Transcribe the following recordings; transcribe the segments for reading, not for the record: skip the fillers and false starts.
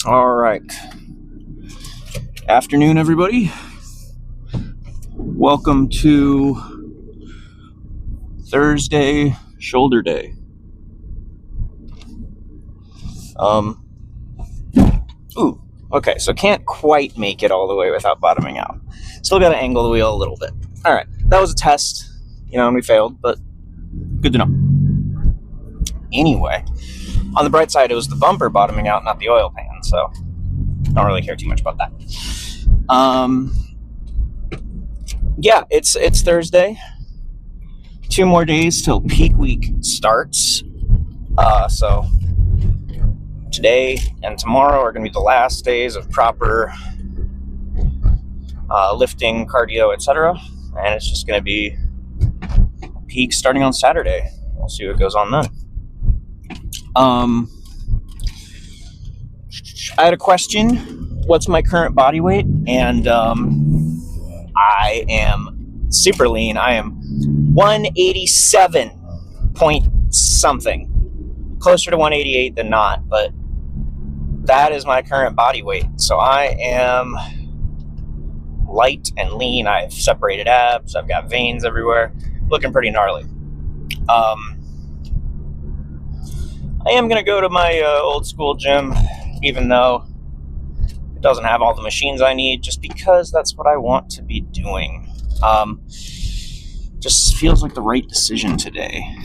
All right. Afternoon, everybody. Welcome to Thursday shoulder day. Okay, so can't quite make it all the way without bottoming out. Still got to angle the wheel a little bit. All right, that was a test, and we failed, but good to know. Anyway, on the bright side, it was the bumper bottoming out, not the oil pan, so don't really care too much about that. Yeah, it's Thursday. 2 more days till peak week starts. So today and tomorrow are going to be the last days of proper lifting, cardio, etc. And it's just going to be peak starting on Saturday. We'll see what goes on then. I had a question. What's my current body weight? And I am super lean. I am 187 point something. Closer to 188 than not, but that is my current body weight. So I am light and lean. I've separated abs. I've got veins everywhere. Looking pretty gnarly. I am going to go to my old school gym, even though it doesn't have all the machines I need, just because that's what I want to be doing. Just feels like the right decision today.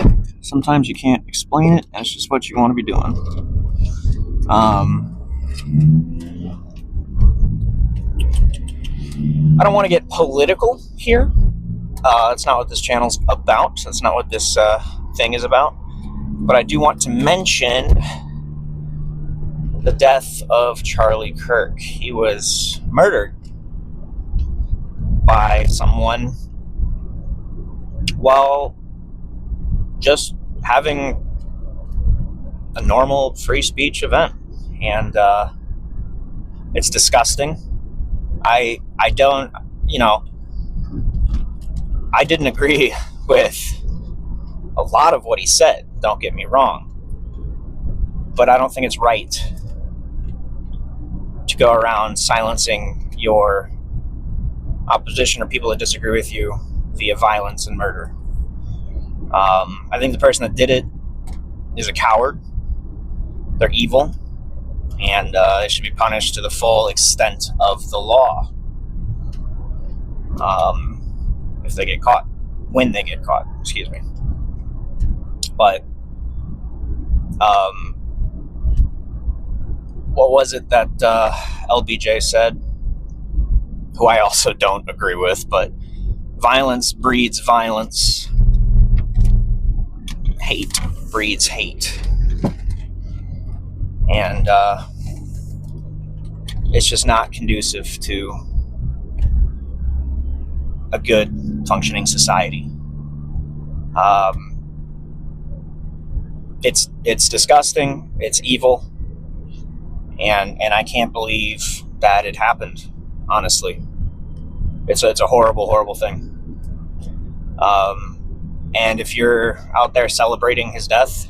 Sometimes you can't explain it, and it's just what you want to be doing. I don't want to get political here. That's not what this channel's about. That's not what this thing is about. But I do want to mention the death of Charlie Kirk. He was murdered by someone while just having a normal free speech event. And it's disgusting. I didn't agree with a lot of what he said, don't get me wrong. But I don't think it's right to go around silencing your opposition or people that disagree with you via violence and murder. I think the person that did it is a coward. They're evil, and they should be punished to the full extent of the law. If they get caught, when they get caught, excuse me. But what was it that LBJ said, who I also don't agree with, but violence breeds violence. Hate breeds hate. And it's just not conducive to a good functioning society. It's disgusting, it's evil, and I can't believe that it happened, honestly. It's a horrible, horrible thing. And if you're out there celebrating his death,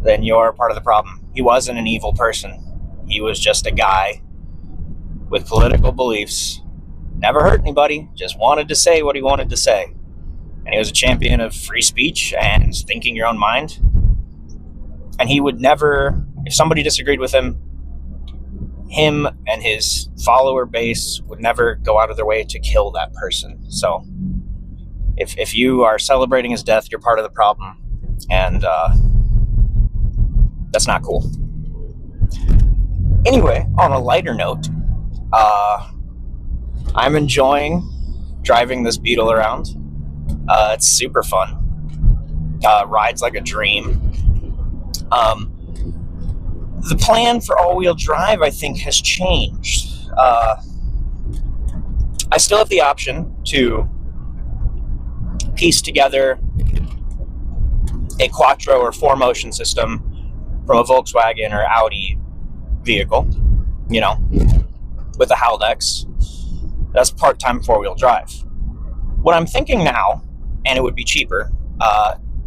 then you're part of the problem. He wasn't an evil person. He was just a guy with political beliefs. Never hurt anybody, just wanted to say what he wanted to say. And he was a champion of free speech and thinking your own mind. And he would never, if somebody disagreed with him and his follower base would never go out of their way to kill that person. So if you are celebrating his death, you're part of the problem. And that's not cool. Anyway, on a lighter note, I'm enjoying driving this Beetle around. It's super fun. Rides like a dream. The plan for all-wheel drive, I think, has changed. I still have the option to piece together a Quattro or 4Motion system from a Volkswagen or Audi vehicle, with a Haldex. That's part-time 4-wheel drive. What I'm thinking now, and it would be cheaper,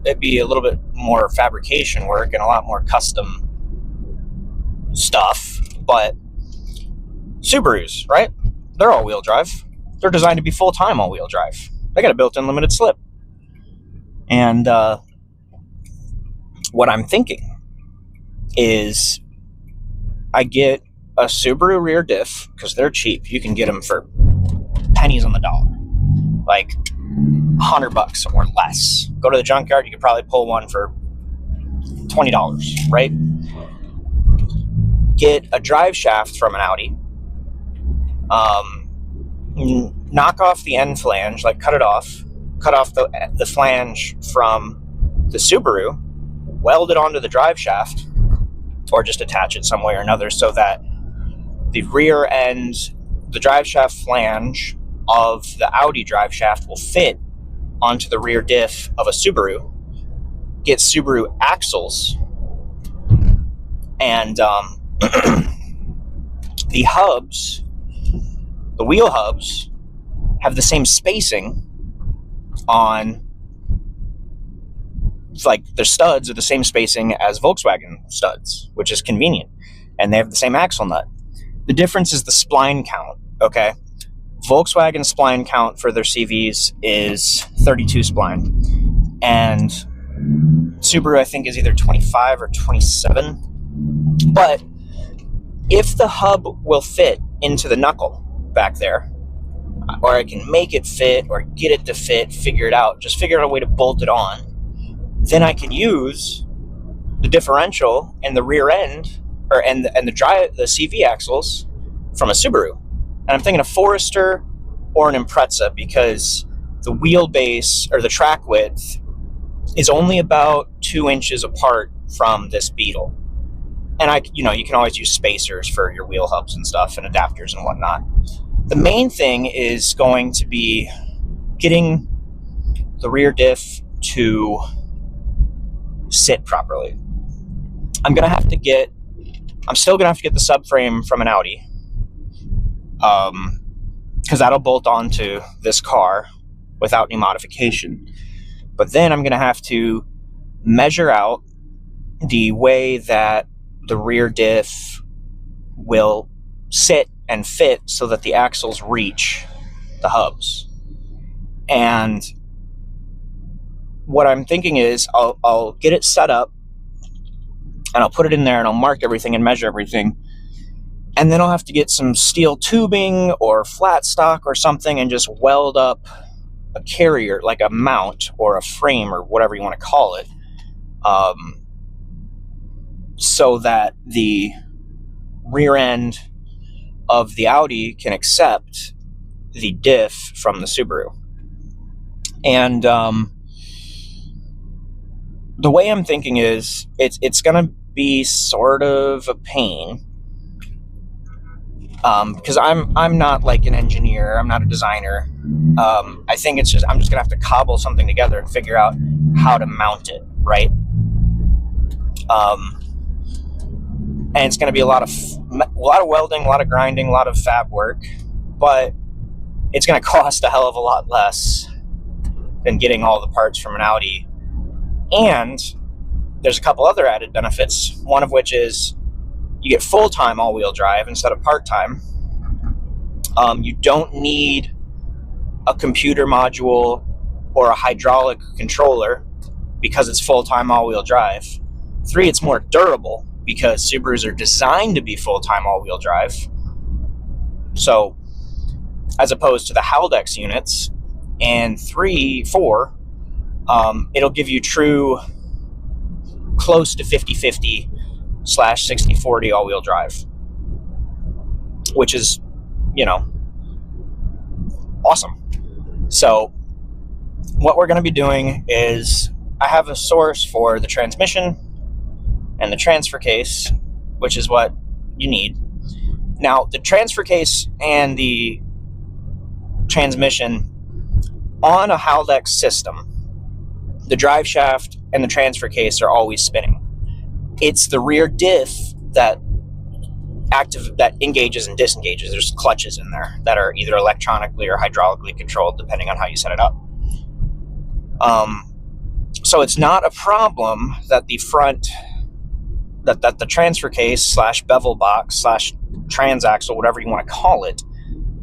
it'd be a little bit more fabrication work and a lot more custom stuff, but Subarus, right? They're all-wheel drive. They're designed to be full-time all-wheel drive. They got a built-in limited slip. And what I'm thinking is I get a Subaru rear diff, because they're cheap. You can get them for pennies on the dollar, like $100 or less. Go to the junkyard, you could probably pull one for $20, right? Get a drive shaft from an Audi, knock off the end flange, like cut off the flange from the Subaru, weld it onto the drive shaft, or just attach it some way or another so that the rear end, the drive shaft flange of the Audi drive shaft will fit onto the rear diff of a Subaru. Get Subaru axles, and the hubs, the wheel hubs, have the same spacing on, like, their studs are the same spacing as Volkswagen studs, which is convenient, and they have the same axle nut. The difference is the spline count, okay? Volkswagen spline count for their CVs is 32 spline, and Subaru, I think, is either 25 or 27. But if the hub will fit into the knuckle back there, or I can make it fit or get it to fit, figure it out, just figure out a way to bolt it on, then I can use the differential and the rear end, and the CV axles from a Subaru. And I'm thinking a Forester or an Impreza, because the wheelbase or the track width is only about 2 inches apart from this Beetle. And you can always use spacers for your wheel hubs and stuff, and adapters and whatnot. The main thing is going to be getting the rear diff to sit properly. I'm still gonna have to get the subframe from an Audi, because that'll bolt onto this car without any modification. But then I'm gonna have to measure out the way that the rear diff will sit and fit so that the axles reach the hubs. And what I'm thinking is I'll get it set up, and I'll put it in there, and I'll mark everything and measure everything. And then I'll have to get some steel tubing or flat stock or something and just weld up a carrier, like a mount or a frame or whatever you want to call it, so that the rear end of the Audi can accept the diff from the Subaru. And the way I'm thinking is it's going to be sort of a pain, because I'm not like an engineer, I'm not a designer. I think I'm just going to have to cobble something together and figure out how to mount it, right? And it's going to be a lot of welding, a lot of grinding, a lot of fab work, but it's going to cost a hell of a lot less than getting all the parts from an Audi. And there's a couple other added benefits, one of which is you get full-time all-wheel drive instead of part-time. You don't need a computer module or a hydraulic controller because it's full-time all-wheel drive. 3, it's more durable because Subarus are designed to be full-time all-wheel drive. So, as opposed to the Haldex units. And 4, it'll give you true close to 50-50 / 60-40 all-wheel drive, which is, awesome. So what we're going to be doing is I have a source for the transmission and the transfer case, which is what you need. Now, the transfer case and the transmission on a Haldex system, the drive shaft and the transfer case are always spinning. It's the rear diff that engages and disengages. There's clutches in there that are either electronically or hydraulically controlled, depending on how you set it up. So it's not a problem that the front that the transfer case slash bevel box slash transaxle, whatever you want to call it,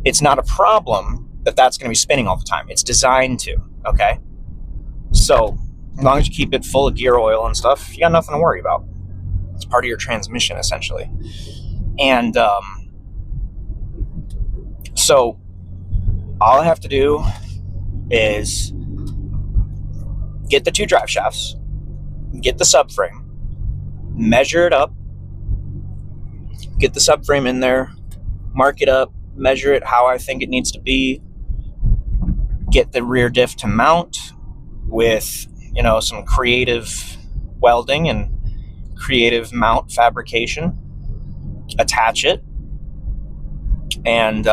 it's not a problem that's going to be spinning all the time. It's designed to, okay? So as long as you keep it full of gear oil and stuff, you got nothing to worry about. It's part of your transmission, essentially. And so all I have to do is get the 2 drive shafts, get the subframe, measure it up, get the subframe in there, mark it up, measure it how I think it needs to be, get the rear diff to mount with, some creative welding and creative mount fabrication, attach it, and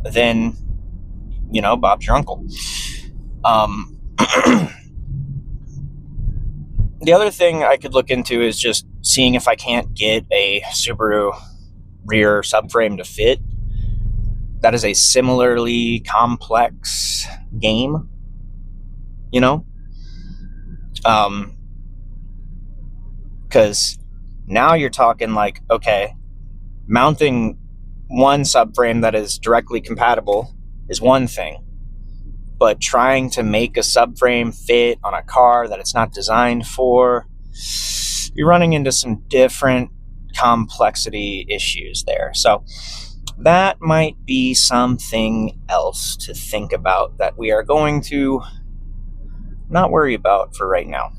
then, Bob's your uncle. The other thing I could look into is just seeing if I can't get a Subaru rear subframe to fit. That is a similarly complex game, because now you're talking like, okay, mounting one subframe that is directly compatible is one thing, but trying to make a subframe fit on a car that it's not designed for, you're running into some different complexity issues there. So that might be something else to think about that we are going to not worry about for right now.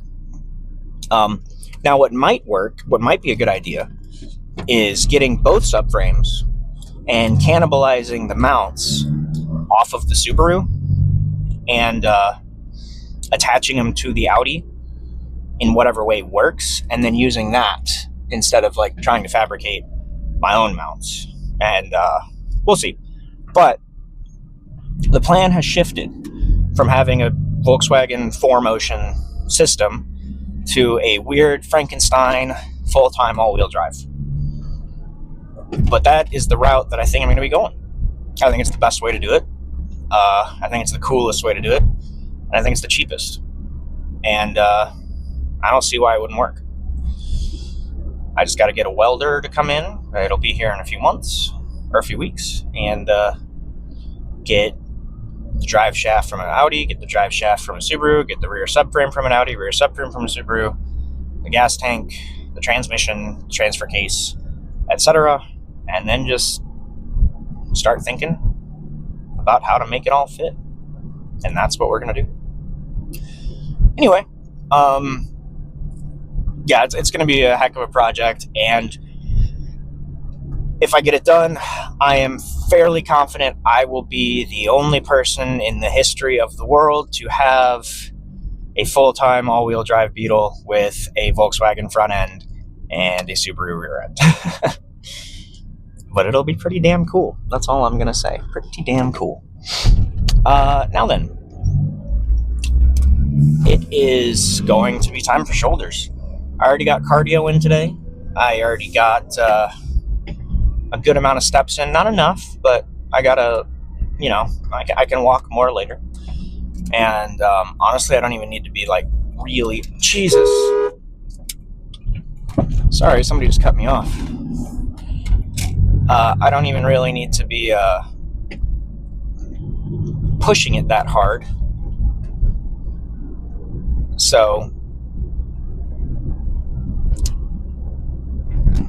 Now what might be a good idea is getting both subframes and cannibalizing the mounts off of the Subaru and attaching them to the Audi in whatever way works, and then using that instead of like trying to fabricate my own mounts. And we'll see. But the plan has shifted from having a Volkswagen 4Motion system to a weird Frankenstein full-time all-wheel drive. But that is the route that I think I'm going to be going. I think it's the best way to do it. I think it's the coolest way to do it. And I think it's the cheapest. And I don't see why it wouldn't work. I just got to get a welder to come in. It'll be here in a few months or a few weeks. And get the drive shaft from an Audi, get the drive shaft from a Subaru, get the rear subframe from an Audi, rear subframe from a Subaru, the gas tank, the transmission, transfer case, etc. And then just start thinking about how to make it all fit. And that's what we're going to do. Anyway, yeah, it's going to be a heck of a project. And if I get it done, I am fairly confident I will be the only person in the history of the world to have a full-time all-wheel drive Beetle with a Volkswagen front end and a Subaru rear end. But it'll be pretty damn cool. That's all I'm going to say. Pretty damn cool. Now then, it is going to be time for shoulders. I already got cardio in today. I already got a good amount of steps in. Not enough, but I got I can walk more later. And honestly, I don't even need to be like really... Jesus. Sorry, somebody just cut me off. I don't even really need to be pushing it that hard. So,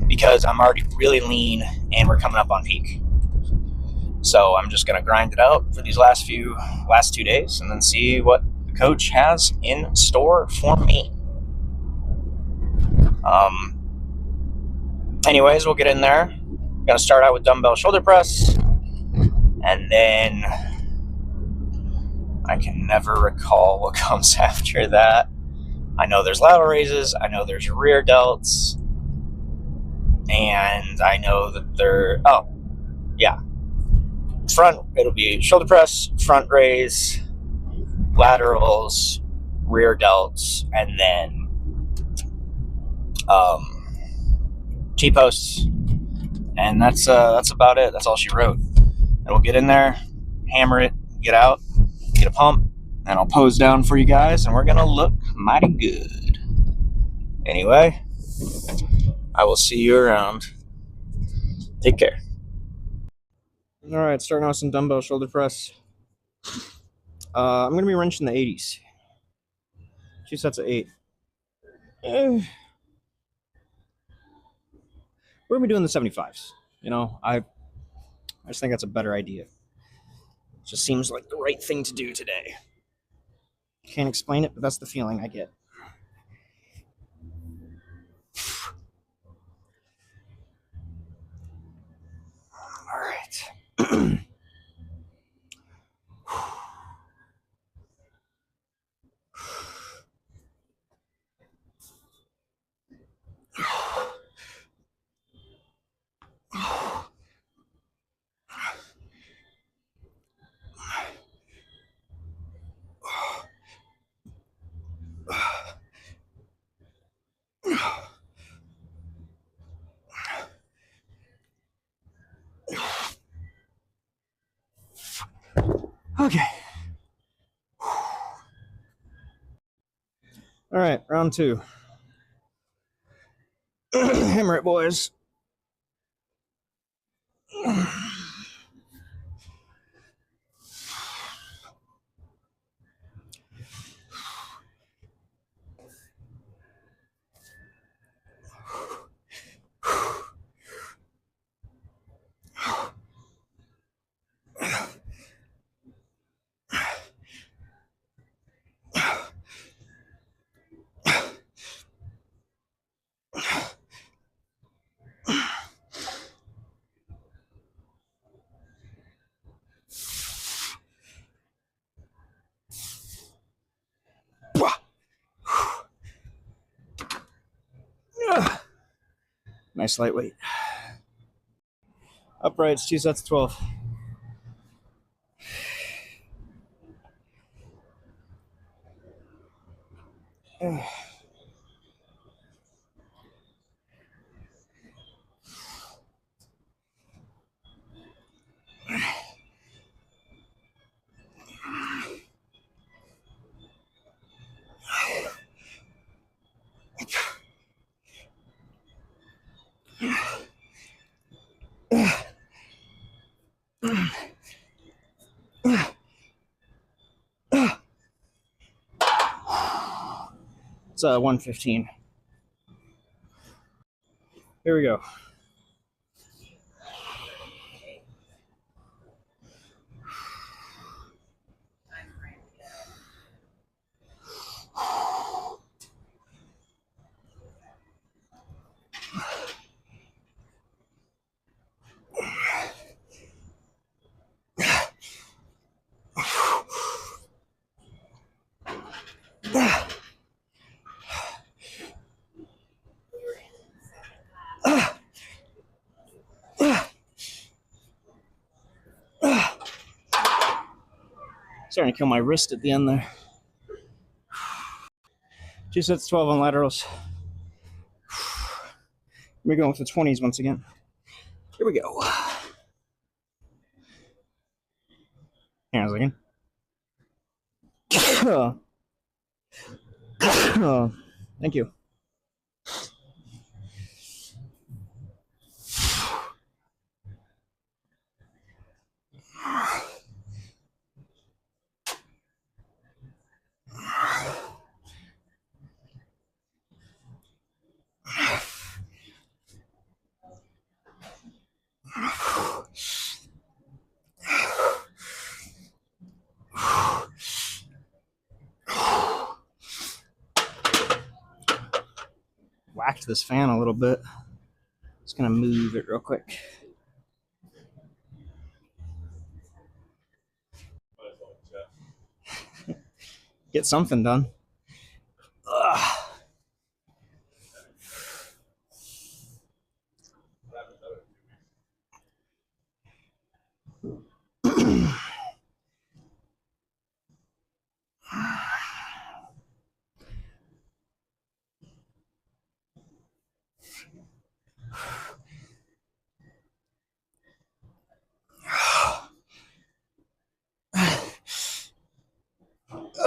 because I'm already really lean and we're coming up on peak. So I'm just going to grind it out for these last 2 days and then see what the coach has in store for me. Anyways, we'll get in there. I'm going to start out with dumbbell shoulder press, and then I can never recall what comes after that. I know there's lateral raises, I know there's rear delts, and I know that front, it'll be shoulder press, front raise, laterals, rear delts, and then T-posts. And that's about it. That's all she wrote. And we'll get in there, hammer it, get out, get a pump, and I'll pose down for you guys, and we're gonna look mighty good. Anyway, I will see you around. Take care. All right, starting off some dumbbell shoulder press. I'm going to be wrenching the 80s. 2 sets of 8. We're going to be doing the 75s. I just think that's a better idea. It just seems like the right thing to do today. Can't explain it, but that's the feeling I get. All right. Okay. All right, round 2. Hammer it, boys. Nice lightweight. Uprights, 2 sets of 12. It's 115. Here we go. Starting to kill my wrist at the end there. 2 sets 12 on laterals. We're going with the 20s once again. Here we go. Hang on a second. Thank you. Whacked this fan a little bit. Just gonna move it real quick. Get something done.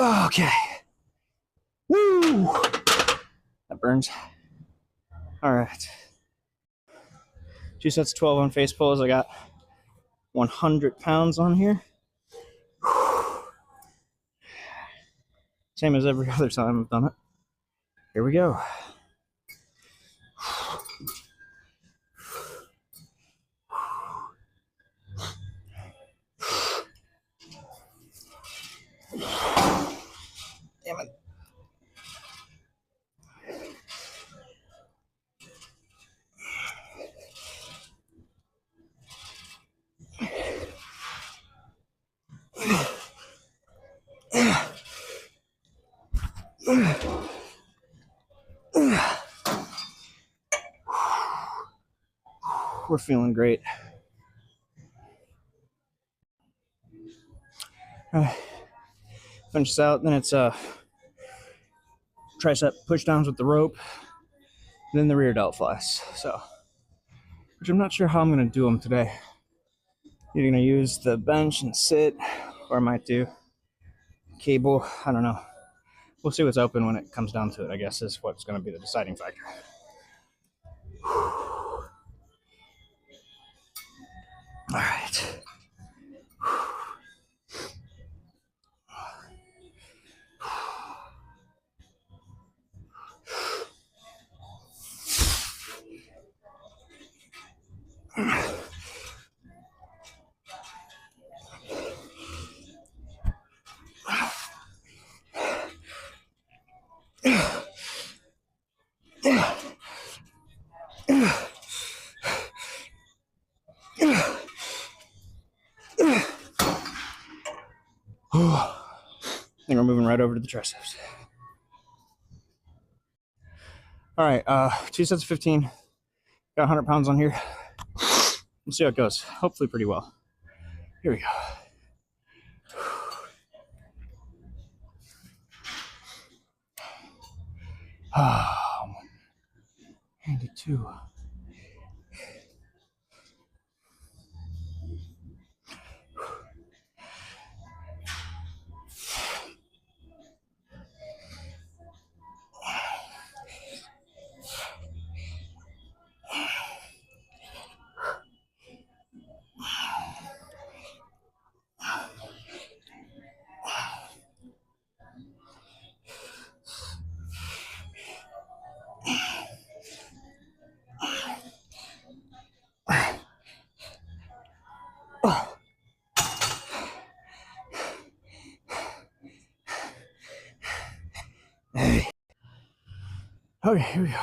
Okay. Woo! That burns. All right. 2 sets 12 on face pulls. I got 100 pounds on here. Same as every other time I've done it. Here we go. Damn it. We're feeling great. All right. Finish this out, then it's tricep push downs with the rope, then the rear delt flies. So, which I'm not sure how I'm going to do them today. Either going to use the bench and sit, or I might do cable. I don't know. We'll see what's open when it comes down to it, I guess, is what's going to be the deciding factor. All right. I think we're moving right over to the triceps. All right, 2 sets of 15. Got 100 pounds on here. We'll see how it goes. Hopefully pretty well. Here we go. Handy too. Okay, here we go.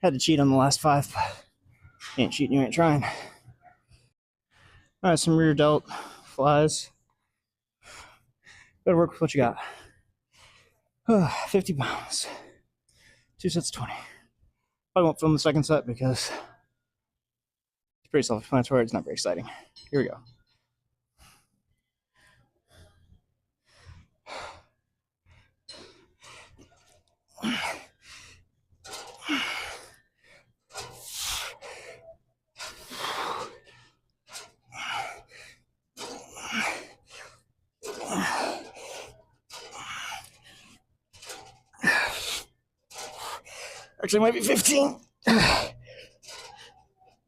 Had to cheat on the last 5, but you ain't cheating, you ain't trying. All right, some rear delt flies. Better work with what you got. 50 pounds. 2 sets of 20. Probably won't film the second set because it's pretty self-explanatory. It's not very exciting. Here we go. Actually, it might be 15.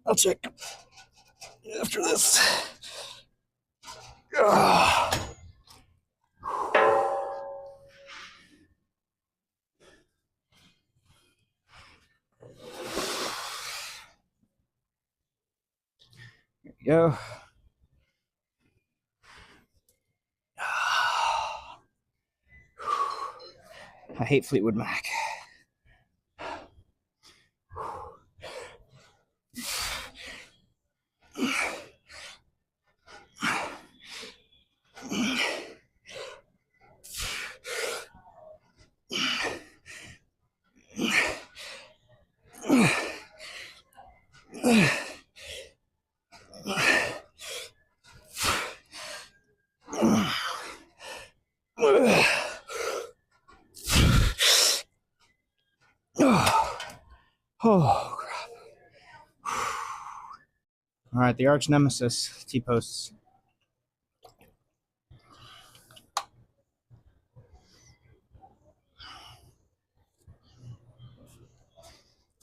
I'll check after this. Here we go. I hate Fleetwood Mac. Oh, crap. All right, the arch nemesis, T-posts.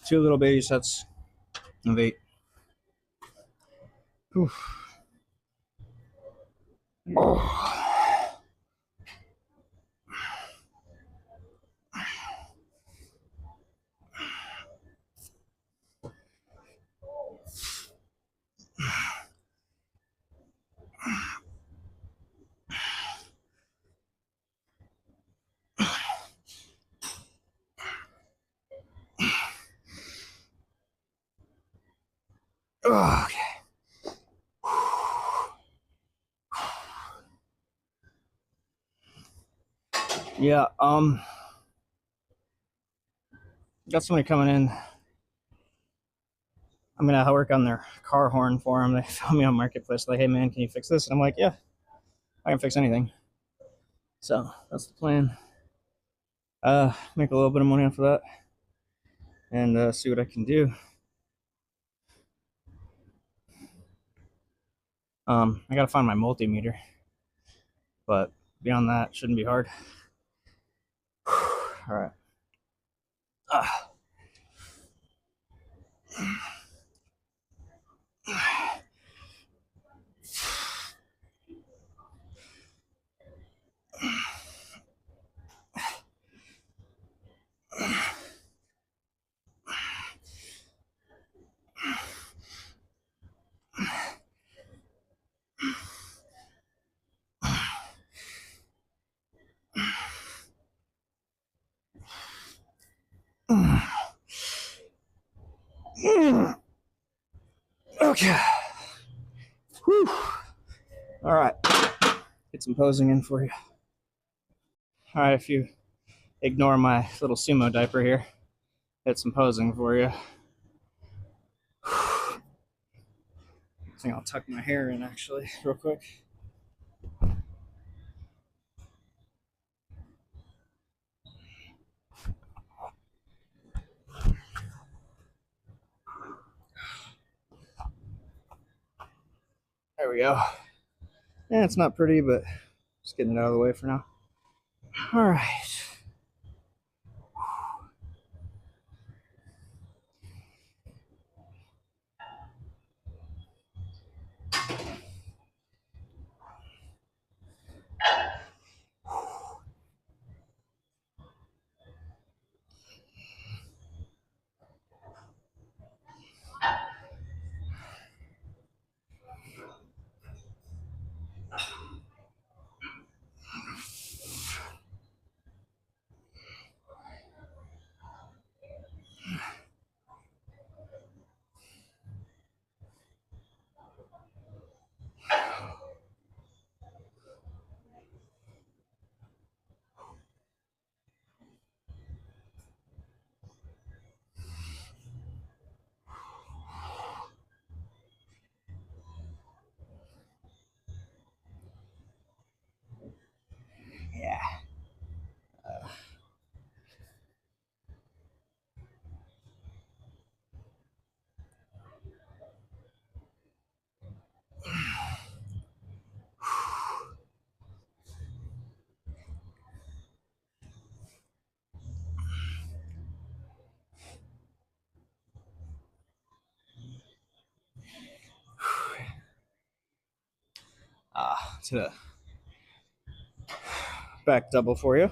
Two little baby sets of 8. Oof. Okay. Yeah, got somebody coming in. I'm gonna work on their car horn for them. They found me on Marketplace, like, hey man, can you fix this? And I'm like, yeah, I can fix anything. So that's the plan. Make a little bit of money off of that, and see what I can do. I gotta find my multimeter, but beyond that, shouldn't be hard. All right. Okay. Whew. All right. Get some posing in for you. All right, if you ignore my little sumo diaper here, get some posing for you. I think I'll tuck my hair in actually, real quick. There we go. Yeah, it's not pretty, but just getting it out of the way for now. All right. Yeah. To the back double for you.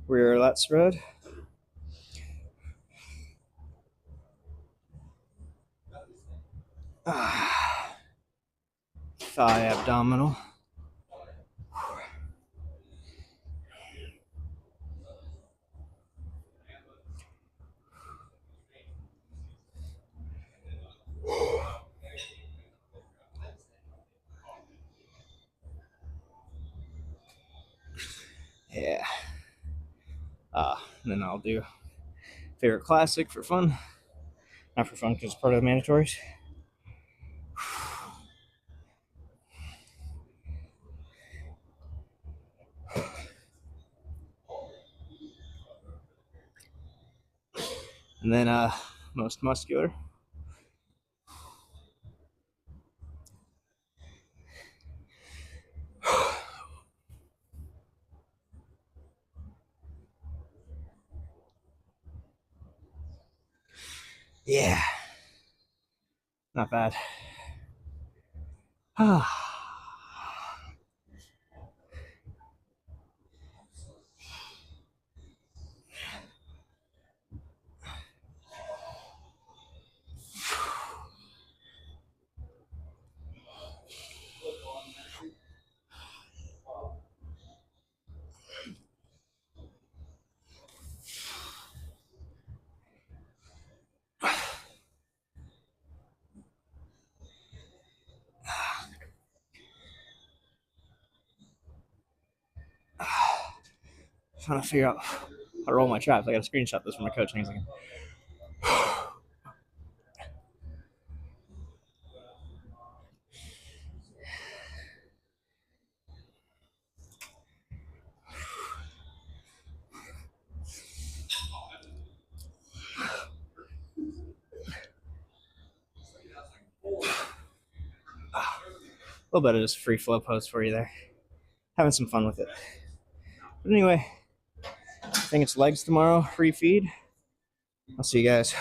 Rear lat spread. Thigh abdominal. Yeah. And then I'll do favorite classic for fun. Not for fun because it's part of the mandatories. And then most muscular. Yeah. Not bad. Trying to figure out how to roll my traps. I got to screenshot this from my coach. And he's like, a little bit of just free flow pose for you there. Having some fun with it. But anyway, I think it's legs tomorrow, free feed. I'll see you guys.